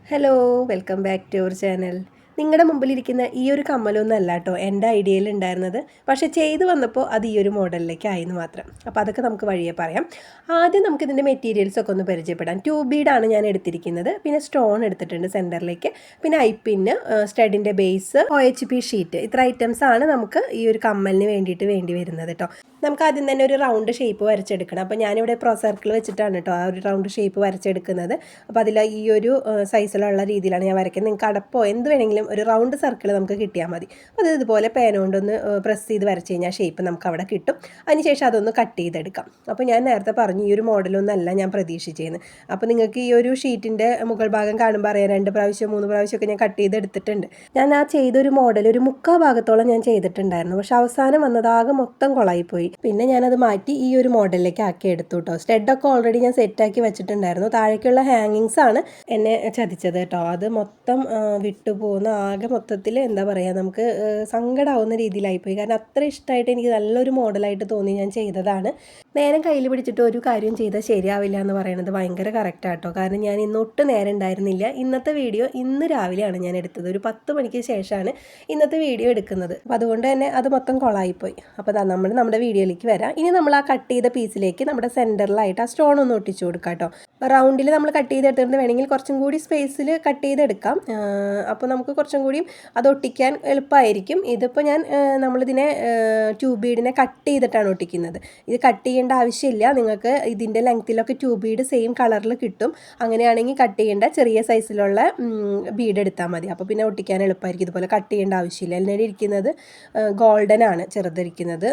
Hello welcome back to our channel. നിങ്ങളുടെ മുമ്പിലിരിക്കുന്ന ഈ ഒരു കമ്മലൊന്നും അല്ല കേട്ടോ എൻ്റെ ഐഡിയയിൽ ഉണ്ടായിരുന്നത്. പക്ഷേ ചെയ്തു വന്നപ്പോൾ അത് ഈ ഒരു മോഡലിലേക്ക് ആയെന്ന് മാത്രം. അപ്പോൾ അതൊക്കെ നമുക്ക് വഴിയെ പറയാം. ആദ്യം നമുക്കിതിൻ്റെ മെറ്റീരിയൽസൊക്കെ ഒന്ന് പരിചയപ്പെടാം. 2 ബീഡാണ് ഞാൻ എടുത്തിരിക്കുന്നത്. പിന്നെ സ്റ്റോൺ എടുത്തിട്ടുണ്ട് സെൻറ്ററിലേക്ക്. പിന്നെ ഐപ്പിന്, സ്റ്റഡിൻ്റെ ബേസ്, OHP ഷീറ്റ്, ഇത്ര ഐറ്റംസ് ആണ് നമുക്ക് ഈ ഒരു കമ്മലിന് വേണ്ടിയിട്ട് വേണ്ടി വരുന്നത് കേട്ടോ. നമുക്ക് ആദ്യം തന്നെ ഒരു റൗണ്ട് ഷേപ്പ് വരച്ചെടുക്കണം. അപ്പോൾ ഞാനിവിടെ പ്രോ സർക്കിൾ വെച്ചിട്ടാണ് കേട്ടോ ആ ഒരു റൗണ്ട് ഷേപ്പ് വരച്ചെടുക്കുന്നത്. അപ്പോൾ അതിൽ ഈ ഒരു സൈസിലുള്ള രീതിയിലാണ് ഞാൻ വരയ്ക്കുന്നത്. നിങ്ങൾക്ക് അടപ്പോ എന്ത് വേണമെങ്കിലും ഒരു റൗണ്ട് സർക്കിൾ നമുക്ക് കിട്ടിയാൽ മതി. അത് ഇതുപോലെ പേന കൊണ്ടൊന്ന് പ്രസ് ചെയ്ത് വരച്ച് കഴിഞ്ഞാൽ ഷേപ്പ് നമുക്ക് അവിടെ കിട്ടും. അതിനുശേഷം അതൊന്ന് കട്ട് ചെയ്തെടുക്കാം. അപ്പോൾ ഞാൻ നേരത്തെ പറഞ്ഞു ഈ ഒരു മോഡലൊന്നല്ല ഞാൻ പ്രതീക്ഷിച്ചേന്ന്. അപ്പോൾ നിങ്ങൾക്ക് ഈ ഒരു ഷീറ്റിൻ്റെ മുകൾ ഭാഗം കാണുമ്പോൾ അറിയാം 2 പ്രാവശ്യം 3 പ്രാവശ്യമൊക്കെ ഞാൻ കട്ട് ചെയ്തെടുത്തിട്ടുണ്ട്. ഞാൻ ആ ചെയ്തൊരു മോഡൽ ഒരു 3/4 ഭാഗത്തോളം ഞാൻ ചെയ്തിട്ടുണ്ടായിരുന്നു. പക്ഷെ അവസാനം വന്നതാകെ മൊത്തം കൊളായിപ്പോയി. പിന്നെ ഞാനത് മാറ്റി ഈ ഒരു മോഡലിലേക്ക് ആക്കി എടുത്തു കേട്ടോ. സ്റ്റഡൊക്കെ ഓൾറെഡി ഞാൻ സെറ്റാക്കി വെച്ചിട്ടുണ്ടായിരുന്നു. താഴേക്കുള്ള ഹാങ്ങിങ്സ് ആണ് എന്നെ ചതിച്ചത് കേട്ടോ. അത് മൊത്തം വിട്ടുപോകുന്ന ആകെ മൊത്തത്തിൽ എന്താ പറയുക, നമുക്ക് സങ്കടമാവുന്ന രീതിയിലായിപ്പോയി. കാരണം അത്ര ഇഷ്ടമായിട്ട് എനിക്ക് നല്ലൊരു മോഡലായിട്ട് തോന്നി ഞാൻ ചെയ്തതാണ്. നേരം കയ്യിൽ പിടിച്ചിട്ട് ഒരു കാര്യം ചെയ്താൽ ശരിയാവില്ല എന്ന് പറയുന്നത് ഭയങ്കര കറക്റ്റാട്ടോ. കാരണം ഞാൻ ഇന്ന് ഒട്ടും നേരം ഉണ്ടായിരുന്നില്ല. ഇന്നത്തെ വീഡിയോ ഇന്ന് രാവിലെയാണ് ഞാൻ എടുത്തത്. ഒരു 10 മണിക്ക് ശേഷമാണ് ഇന്നത്തെ വീഡിയോ എടുക്കുന്നത്. അപ്പോൾ അതുകൊണ്ട് തന്നെ അത് മൊത്തം കൊളായിപ്പോയി. അപ്പോൾ നമ്മൾ നമ്മുടെ വീഡിയോയിലേക്ക് വരാം. ഇനി നമ്മൾ ആ കട്ട് ചെയ്ത പീസിലേക്ക് നമ്മുടെ സെൻറ്ററിലായിട്ട് ആ സ്റ്റോൺ ഒന്ന് ഒട്ടിച്ചു കൊടുക്കാം കേട്ടോ. റൗണ്ടിൽ നമ്മൾ കട്ട് ചെയ്തെടുത്തിട്ട് വേണമെങ്കിൽ കുറച്ചും കൂടി സ്പേസിൽ കട്ട് ചെയ്തെടുക്കാം. അപ്പോൾ നമുക്ക് കുറച്ചും കൂടിയും അത് ഒട്ടിക്കാൻ എളുപ്പമായിരിക്കും. ഇതിപ്പോൾ ഞാൻ നമ്മളിതിനെ 2 ബീഡിനെ കട്ട് ചെയ്തിട്ടാണ് ഒട്ടിക്കുന്നത്. ഇത് കട്ട് ചെയ്യേണ്ട ആവശ്യമില്ല. നിങ്ങൾക്ക് ഇതിൻ്റെ ലെങ്ത്തിലൊക്കെ 2 ബീഡ് സെയിം കളറിൽ കിട്ടും. അങ്ങനെയാണെങ്കിൽ കട്ട് ചെയ്യേണ്ട ചെറിയ സൈസിലുള്ള ബീഡ് എടുത്താൽ മതി. അപ്പോൾ പിന്നെ ഒട്ടിക്കാൻ എളുപ്പമായിരിക്കും. ഇതുപോലെ കട്ട് ചെയ്യേണ്ട ആവശ്യമില്ല. എൻ്റെ ഇരിക്കുന്നത് ഗോൾഡൻ ആണ് ചെറുതിരിക്കുന്നത്.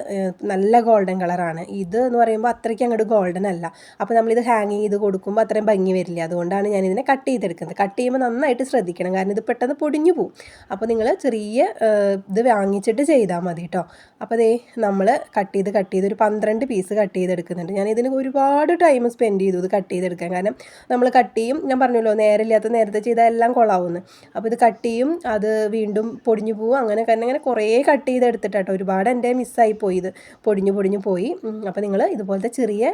നല്ല ഗോൾഡൻ കളറാണ്. ഇത് എന്ന് പറയുമ്പോൾ അത്രയ്ക്ക് അങ്ങോട്ട് ഗോൾഡൻ അല്ല. അപ്പോൾ നമ്മളിത് ഹാങ് ചെയ്ത് കൊടുക്കുമ്പോൾ അത്രയും ഭംഗി വരില്ല. അതുകൊണ്ടാണ് ഞാനിതിനെ കട്ട് ചെയ്തെടുക്കുന്നത്. കട്ട് ചെയ്യുമ്പോൾ നന്നായിട്ട് ശ്രദ്ധിക്കണം. കാരണം ഇത് പെട്ടെന്ന് പൊടിഞ്ഞു പോകും. അപ്പോൾ നിങ്ങൾ ചെറിയ ഇത് വാങ്ങിച്ചിട്ട് ചെയ്താൽ മതി കേട്ടോ. അപ്പോൾ അതേ നമ്മൾ കട്ട് ചെയ്ത് ഒരു 12 പീസ് കട്ട് ചെയ്തെടുക്കുന്നുണ്ട്. ഞാൻ ഇതിന് ഒരുപാട് ടൈം സ്പെൻഡ് ചെയ്തു ഇത് കട്ട് ചെയ്തെടുക്കാൻ. കാരണം നമ്മൾ കട്ട് ചെയ്യും, ഞാൻ പറഞ്ഞല്ലോ നേരമില്ലാത്ത നേരത്തെ ചെയ്താൽ എല്ലാം കൊളാവുന്നു. അപ്പോൾ ഇത് കട്ട് ചെയ്യും, അത് വീണ്ടും പൊടിഞ്ഞു പോകും. അങ്ങനെ കുറേ കട്ട് ചെയ്തെടുത്തിട്ടോ. ഒരുപാട് എൻ്റെ മിസ്സായി പോയി, ഇത് പൊടിഞ്ഞു പോയി. അപ്പോൾ നിങ്ങൾ ഇതുപോലത്തെ ചെറിയ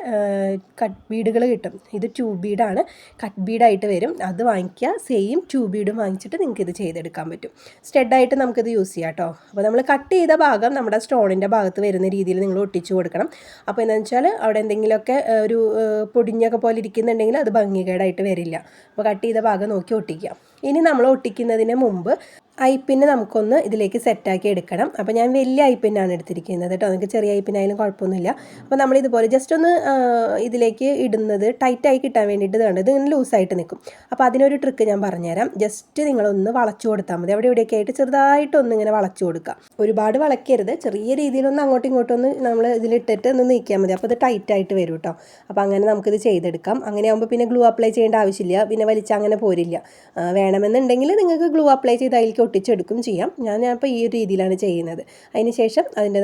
കട്ട് ബീഡുകൾ കിട്ടും. ഇത് 2 ബീഡാണ്, കട്ട് ബീഡായിട്ട് വരും. അത് വാങ്ങിക്കുക. സെയിം 2 ബീഡും വാങ്ങിച്ചിട്ട് നിങ്ങൾക്ക് ഇത് ചെയ്തെടുക്കാൻ പറ്റും. സ്റ്റഡായിട്ട് നമുക്കിത് യൂസ് ചെയ്യാം കേട്ടോ. അപ്പോൾ നമ്മൾ കട്ട് ചെയ്ത ഭാഗം നമ്മുടെ സ്റ്റോണിൻ്റെ ഭാഗത്ത് വരുന്ന രീതിയിൽ നിങ്ങൾ ഒട്ടിച്ചു കൊടുക്കണം. അപ്പോൾ എന്താണെന്ന് വെച്ചാൽ അവിടെ എന്തെങ്കിലുമൊക്കെ ഒരു പൊടിഞ്ഞൊക്കെ പോലെ ഇരിക്കുന്നുണ്ടെങ്കിൽ അത് ഭംഗികേടായിട്ട് വരില്ല. അപ്പോൾ കട്ട് ചെയ്ത ഭാഗം നോക്കി ഒട്ടിക്കുക. ഇനി നമ്മൾ ഒട്ടിക്കുന്നതിന് മുമ്പ് ഐപ്പിന്നെ നമുക്കൊന്ന് ഇതിലേക്ക് സെറ്റാക്കി എടുക്കണം. അപ്പോൾ ഞാൻ വലിയ ഐപ്പിന്നാണ് എടുത്തിരിക്കുന്നത് കേട്ടോ. നിങ്ങൾക്ക് ചെറിയ ഐപ്പിനായാലും കുഴപ്പമൊന്നുമില്ല. അപ്പോൾ നമ്മളിതുപോലെ ജസ്റ്റ് ഒന്ന് ഇതിലേക്ക് ഇടുന്നത് ടൈറ്റായി കിട്ടാൻ വേണ്ടിയിട്ട് വേണ്ടത് ഇത് ഇങ്ങനെ ലൂസായിട്ട് നിൽക്കും. അപ്പോൾ അതിനൊരു ട്രിക്ക് ഞാൻ പറഞ്ഞുതരാം. ജസ്റ്റ് നിങ്ങളൊന്ന് വളച്ചു കൊടുത്താൽ മതി. അവിടെ ഇവിടെയൊക്കെ ആയിട്ട് ചെറുതായിട്ടൊന്ന് ഇങ്ങനെ വളച്ചു കൊടുക്കുക. ഒരുപാട് വളയ്ക്കരുത്, ചെറിയ രീതിയിലൊന്ന് അങ്ങോട്ടും ഇങ്ങോട്ടും ഒന്ന് നമ്മൾ ഇതിലിട്ടിട്ട് ഒന്ന് നീക്കിയാൽ മതി. അപ്പോൾ ഇത് ടൈറ്റായിട്ട് വരും കേട്ടോ. അപ്പോൾ അങ്ങനെ നമുക്കിത് ചെയ്തെടുക്കാം. അങ്ങനെ ആകുമ്പോൾ പിന്നെ ഗ്ലൂ അപ്ലൈ ചെയ്യേണ്ട ആവശ്യമില്ല. പിന്നെ വലിച്ചാൽ അങ്ങനെ പോരില്ല. വേണമെന്നുണ്ടെങ്കിൽ നിങ്ങൾക്ക് ഗ്ലൂ അപ്ലൈ ചെയ്ത് അതിലേക്ക് ഒട്ടിച്ചെടുക്കും ചെയ്യാം. ഞാനിപ്പോൾ ഈ ഒരു രീതിയിലാണ് ചെയ്യുന്നത്. അതിന് ശേഷം അതിൻ്റെ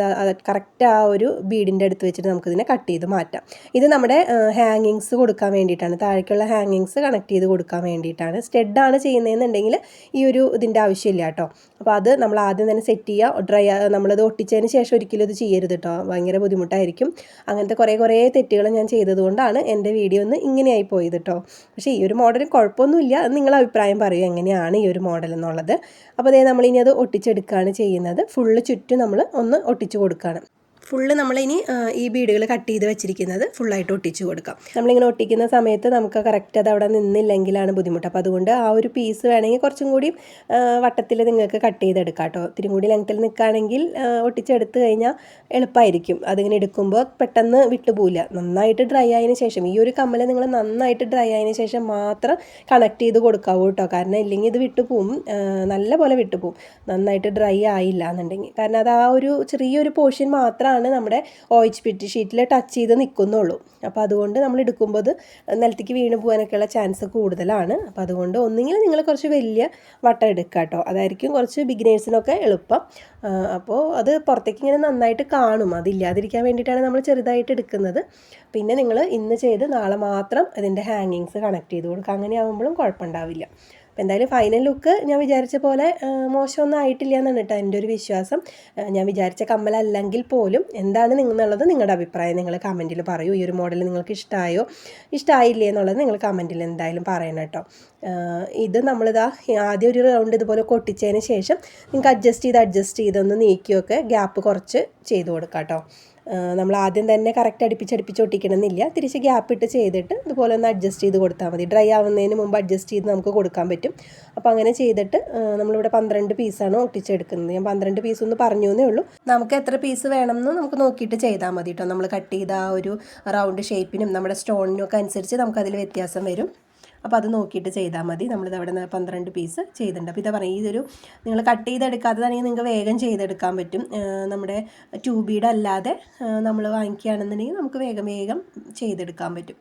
കറക്റ്റ് ആ ഒരു ബീഡിൻ്റെ അടുത്ത് വെച്ചിട്ട് നമുക്കിതിനെ കട്ട് ചെയ്ത് മാറ്റാം. ഇത് നമ്മുടെ ഹാങ്ങിങ്സ് കൊടുക്കാൻ വേണ്ടിയിട്ടാണ്, താഴേക്കുള്ള ഹാങ്ങിങ്സ് കണക്ട് ചെയ്ത് കൊടുക്കാൻ വേണ്ടിയിട്ടാണ്. സ്റ്റഡാണ് ചെയ്യുന്നതെന്നുണ്ടെങ്കിൽ ഈ ഒരു ഇതിൻ്റെ ആവശ്യമില്ല കേട്ടോ. അപ്പോൾ അത് നമ്മൾ ആദ്യം തന്നെ സെറ്റ് ചെയ്യുക. നമ്മളത് ഒട്ടിച്ചതിന് ശേഷം ഒരിക്കലും ഇത് ചെയ്യരുത് കേട്ടോ. ഭയങ്കര ബുദ്ധിമുട്ടായിരിക്കും. അങ്ങനത്തെ കുറേ തെറ്റുകൾ ഞാൻ ചെയ്തതുകൊണ്ടാണ് എൻ്റെ വീഡിയോ ഒന്ന് ഇങ്ങനെയായി പോയത് കേട്ടോ. പക്ഷേ ഈ ഒരു മോഡൽ കുഴപ്പമൊന്നുമില്ല. അത് നിങ്ങളുടെ അഭിപ്രായം പറയൂ എങ്ങനെയാണ് ഈ ഒരു മോഡൽ എന്നുള്ളത്. അപ്പോൾ അതേ നമ്മളിനി അത് ഒട്ടിച്ചെടുക്കുകയാണ് ചെയ്യുന്നത്. ഫുള്ള് ചുറ്റും നമ്മൾ ഒന്ന് ഒട്ടിച്ചു കൊടുക്കുകയാണ്. ഫുള്ള് നമ്മളിനി ഈ ബീഡുകൾ കട്ട് ചെയ്ത് വെച്ചിരിക്കുന്നത് ഫുള്ളായിട്ട് ഒട്ടിച്ചു കൊടുക്കാം. നമ്മളിങ്ങനെ ഒട്ടിക്കുന്ന സമയത്ത് നമുക്ക് കറക്റ്റ് അത് അവിടെ നിന്നില്ലെങ്കിലാണ് ബുദ്ധിമുട്ട്. അപ്പോൾ അതുകൊണ്ട് ആ ഒരു പീസ് വേണമെങ്കിൽ കുറച്ചും കൂടി വട്ടത്തിൽ നിങ്ങൾക്ക് കട്ട് ചെയ്തെടുക്കാം കേട്ടോ. ഇത്തിരി കൂടി ലെങ്ത്തിൽ നിൽക്കുകയാണെങ്കിൽ ഒട്ടിച്ചെടുത്ത് കഴിഞ്ഞാൽ എളുപ്പമായിരിക്കും. അതിങ്ങനെ എടുക്കുമ്പോൾ പെട്ടെന്ന് വിട്ടുപോകില്ല. നന്നായിട്ട് ഡ്രൈ ആയതിന് ശേഷം ഈ ഒരു കമ്മൽ നിങ്ങൾ നന്നായിട്ട് ഡ്രൈ ആയതിന് ശേഷം മാത്രം കണക്ട് ചെയ്ത് കൊടുക്കാവൂ കേട്ടോ. കാരണം ഇല്ലെങ്കിൽ ഇത് വിട്ടുപോകും, നല്ല പോലെ വിട്ടുപോകും നന്നായിട്ട് ഡ്രൈ ആയില്ല എന്നുണ്ടെങ്കിൽ. കാരണം അത് ആ ഒരു ചെറിയൊരു പോർഷൻ മാത്രം നമ്മുടെ OHP ഷീറ്റിൽ ടച്ച് ചെയ്ത് നിൽക്കുന്നുള്ളൂ. അപ്പോൾ അതുകൊണ്ട് നമ്മൾ എടുക്കുമ്പോൾ അത് നിലത്തേക്ക് വീണ് പോകാനൊക്കെയുള്ള ചാൻസ് കൂടുതലാണ്. അപ്പോൾ അതുകൊണ്ട് ഒന്നുകിൽ നിങ്ങൾ കുറച്ച് വലിയ വട്ടം എടുക്കുക കേട്ടോ. അതായിരിക്കും കുറച്ച് ബിഗിനേഴ്സിനൊക്കെ എളുപ്പം. അപ്പോൾ അത് പുറത്തേക്ക് ഇങ്ങനെ നന്നായിട്ട് കാണും. അതില്ലാതിരിക്കാൻ വേണ്ടിയിട്ടാണ് നമ്മൾ ചെറുതായിട്ട് എടുക്കുന്നത്. പിന്നെ നിങ്ങൾ ഇന്ന് ചെയ്ത് നാളെ മാത്രം അതിൻ്റെ ഹാങ്ങിങ്സ് കണക്ട് ചെയ്ത് കൊടുക്കുക. അങ്ങനെ ആകുമ്പോഴും കുഴപ്പമുണ്ടാവില്ല. അപ്പോൾ എന്തായാലും ഫൈനൽ ലുക്ക് ഞാൻ വിചാരിച്ച പോലെ മോശമൊന്നും ആയിട്ടില്ല എന്നാണ് കേട്ടോ എൻ്റെ ഒരു വിശ്വാസം. ഞാൻ വിചാരിച്ച കമ്മലല്ലെങ്കിൽ പോലും എന്താണ് നിങ്ങളുള്ളത് നിങ്ങളുടെ അഭിപ്രായം നിങ്ങൾ കമൻറ്റിൽ പറയൂ. ഈ ഒരു മോഡൽ നിങ്ങൾക്ക് ഇഷ്ടമായില്ലേ എന്നുള്ളത് നിങ്ങൾ കമൻറ്റിൽ എന്തായാലും പറയണം കേട്ടോ. ഇത് നമ്മളിതാ ആദ്യം ഒരു റൗണ്ട് ഇതുപോലെ കൊട്ടിച്ചതിന് ശേഷം നിങ്ങൾക്ക് അഡ്ജസ്റ്റ് ചെയ്തൊന്ന് നീക്കിയൊക്കെ ഗ്യാപ്പ് കുറച്ച് ചെയ്ത് കൊടുക്കാം കേട്ടോ. നമ്മൾ ആദ്യം തന്നെ കറക്റ്റ് അടുപ്പിച്ച് ഒട്ടിക്കണമെന്നില്ല. തിരിച്ച് ഗ്യാപ്പ് ഇട്ട് ചെയ്തിട്ട് ഇതുപോലെ ഒന്ന് അഡ്ജസ്റ്റ് ചെയ്ത് കൊടുത്താൽ മതി. ഡ്രൈ ആവുന്നതിന് മുമ്പ് അഡ്ജസ്റ്റ് ചെയ്ത് നമുക്ക് കൊടുക്കാൻ പറ്റും. അപ്പോൾ അങ്ങനെ ചെയ്തിട്ട് നമ്മളിവിടെ 12 പീസാണ് ഒട്ടിച്ചെടുക്കുന്നത്. ഞാൻ 12 പീസ് ഒന്ന് പറഞ്ഞു എന്നേ ഉള്ളൂ. നമുക്ക് എത്ര പീസ് വേണമെന്ന് നമുക്ക് നോക്കിയിട്ട് ചെയ്താൽ മതി കേട്ടോ. നമ്മൾ കട്ട് ചെയ്ത ആ ഒരു റൗണ്ട് ഷേപ്പിനും നമ്മുടെ സ്റ്റോണിനും ഒക്കെ അനുസരിച്ച് നമുക്കതിൽ വ്യത്യാസം വരും. അപ്പോൾ അത് നോക്കിയിട്ട് ചെയ്താൽ മതി. നമ്മളിത് അവിടെ നിന്ന് 12 പീസ് ചെയ്തിട്ടുണ്ട്. അപ്പോൾ ഇതാ പറയുക, ഇതൊരു നിങ്ങൾ കട്ട് ചെയ്തെടുക്കാത്തതാണെങ്കിൽ നിങ്ങൾക്ക് വേഗം ചെയ്തെടുക്കാൻ പറ്റും. നമ്മുടെ 2 ബീഡ് അല്ലാതെ നമ്മൾ വാങ്ങിക്കുകയാണെന്നുണ്ടെങ്കിൽ നമുക്ക് വേഗം ചെയ്തെടുക്കാൻ പറ്റും.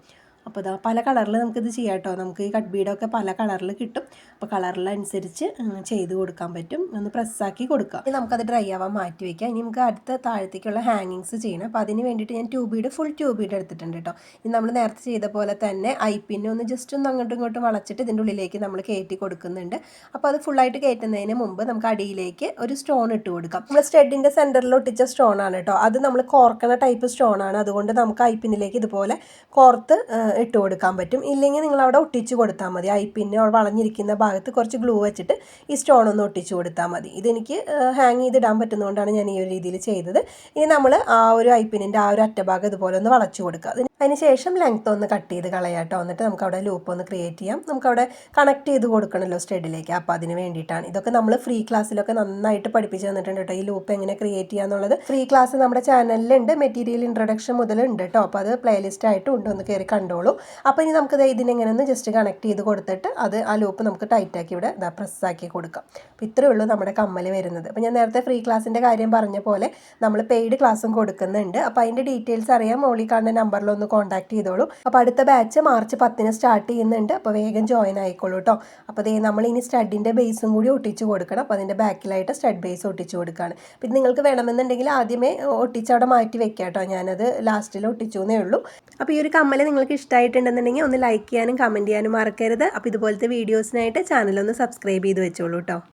അപ്പോൾ ഇതാ പല കളറിൽ നമുക്കിത് ചെയ്യാം കേട്ടോ. നമുക്ക് ഈ കട്ട് ബീഡൊക്കെ പല കളറിൽ കിട്ടും. അപ്പോൾ കളറിലനുസരിച്ച് ചെയ്ത് കൊടുക്കാൻ പറ്റും. ഒന്ന് പ്രസ്സാക്കി കൊടുക്കുക. ഇനി നമുക്കത് ഡ്രൈ ആവാൻ മാറ്റി വയ്ക്കാം. ഇനി നമുക്ക് അടുത്ത താഴത്തേക്കുള്ള ഹാങ്ങിങ്സ് ചെയ്യണം. അപ്പോൾ അതിന് വേണ്ടിയിട്ട് ഞാൻ ഫുൾ 2 ബീഡ് എടുത്തിട്ടുണ്ട് കേട്ടോ. ഇനി നമ്മൾ നേരത്തെ ചെയ്ത പോലെ തന്നെ ഐപ്പിന്നെ ഒന്ന് ജസ്റ്റ് ഒന്ന് അങ്ങോട്ടും ഇങ്ങോട്ടും വളച്ചിട്ട് ഇതിൻ്റെ ഉള്ളിലേക്ക് നമ്മൾ കയറ്റി കൊടുക്കുന്നുണ്ട്. അപ്പോൾ അത് ഫുള്ളായിട്ട് കയറ്റുന്നതിന് മുമ്പ് നമുക്ക് അടിയിലേക്ക് ഒരു സ്റ്റോൺ ഇട്ട് കൊടുക്കാം. നമ്മൾ സ്റ്റഡിൻ്റെ സെൻറ്ററിൽ ഒട്ടിച്ച സ്റ്റോണാണ് കേട്ടോ. അത് നമ്മൾ കോർക്കണ ടൈപ്പ് സ്റ്റോണാണ്. അതുകൊണ്ട് നമുക്ക് ഐപ്പിന്നിലേക്ക് ഇതുപോലെ കോർത്ത് ഇട്ട് കൊടുക്കാൻ പറ്റും. ഇല്ലെങ്കിൽ നിങ്ങൾ അവിടെ ഒട്ടിച്ച് കൊടുത്താൽ മതി. ഐപ്പിന്നെ വളഞ്ഞിരിക്കുന്ന ഭാഗത്ത് കുറച്ച് ഗ്ലൂ വെച്ചിട്ട് ഈ സ്റ്റോൺ ഒന്ന് ഒട്ടിച്ച് കൊടുത്താൽ മതി. ഇതെനിക്ക് ഹാങ് ചെയ്തിടാൻ പറ്റുന്നതുകൊണ്ടാണ് ഞാൻ ഈ ഒരു രീതിയിൽ ചെയ്തത്. ഇനി നമ്മൾ ആ ഒരു ഐപ്പിന്നിൻ്റെ ആ ഒരു അറ്റഭാഗം ഇതുപോലെ ഒന്ന് വളച്ചു കൊടുക്കുക. അതിന് ശേഷം ലെങ്ത്ത് ഒന്ന് കട്ട് ചെയ്ത് കളയാട്ടോ. എന്നിട്ട് നമുക്ക് അവിടെ ലൂപ്പ് ഒന്ന് ക്രിയേറ്റ് ചെയ്യാം. നമുക്കവിടെ കണക്ട് ചെയ്ത് കൊടുക്കണമല്ലോ സ്റ്റഡിലേക്ക്. അപ്പോൾ അതിന് വേണ്ടിയിട്ടാണ്. ഇതൊക്കെ നമ്മൾ ഫ്രീ ക്ലാസ്സിലൊക്കെ നന്നായിട്ട് പഠിപ്പിച്ച് തന്നിട്ടുണ്ട് കേട്ടോ. ഈ ലൂപ്പ് എങ്ങനെ ക്രിയേറ്റ് ചെയ്യാന്നുള്ളത് ഫ്രീ ക്ലാസ് നമ്മുടെ ചാനലിലുണ്ട്. മെറ്റീരിയൽ ഇൻട്രൊഡക്ഷൻ മുതലുണ്ട് കേട്ടോ. അപ്പോൾ അത് പ്ലേലിസ്റ്റ് ആയിട്ട് ഉണ്ട്, ഒന്ന് കയറി കണ്ടോളൂ. അപ്പോൾ ഇനി നമുക്ക് ഇതിനെങ്ങനെ ഒന്ന് ജസ്റ്റ് കണക്ട് ചെയ്ത് കൊടുത്തിട്ട് ആ ലൂപ്പ് നമുക്ക് ടൈറ്റാക്കി ഇവിടെ പ്രസ്സാക്കി കൊടുക്കാം. അപ്പോൾ ഇത്രയേ ഉള്ളൂ നമ്മുടെ കമ്മൽ വരുന്നത്. അപ്പോൾ ഞാൻ നേരത്തെ ഫ്രീ ക്ലാസ്സിൻ്റെ കാര്യം പറഞ്ഞ പോലെ നമ്മൾ പെയ്ഡ് ക്ലാസ്സും കൊടുക്കുന്നുണ്ട്. അപ്പോൾ അതിൻ്റെ ഡീറ്റെയിൽസ് അറിയാൻ മോളി കാണുന്ന നമ്പറിലൊന്ന് കോൺടാക്ട് ചെയ്തോളൂ. അപ്പോൾ അടുത്ത ബാച്ച് മാർച്ച് 10 സ്റ്റാർട്ട് ചെയ്യുന്നുണ്ട്. അപ്പോൾ വേഗം ജോയിൻ ആയിക്കോളൂ കേട്ടോ. അപ്പോൾ നമ്മൾ ഇനി സ്റ്റഡിൻ്റെ ബേസും കൂടി ഒട്ടിച്ച് കൊടുക്കണം. അപ്പോൾ അതിൻ്റെ ബാക്കിലായിട്ട് സ്റ്റഡ് ബേസ് ഒട്ടിച്ച് കൊടുക്കുകയാണ്. പിന്നെ നിങ്ങൾക്ക് വേണമെന്നുണ്ടെങ്കിൽ ആദ്യമേ ഒട്ടിച്ചവിടെ മാറ്റി വെക്കാം കേട്ടോ. ഞാനത് ലാസ്റ്റിൽ ഒട്ടിച്ചു എന്നേ ഉള്ളൂ. അപ്പോൾ ഈ ഒരു കമ്മൽ നിങ്ങൾക്ക് ഇഷ്ടമായിട്ടുണ്ടെന്നുണ്ടെങ്കിൽ ഒന്ന് ലൈക്ക് ചെയ്യാനും കമൻറ്റ് ചെയ്യാനും മറക്കരുത്. അപ്പോൾ ഇതുപോലത്തെ വീഡിയോസിനായിട്ട് ചാനലൊന്ന് സബ്സ്ക്രൈബ് ചെയ്ത് വെച്ചോളൂ കേട്ടോ.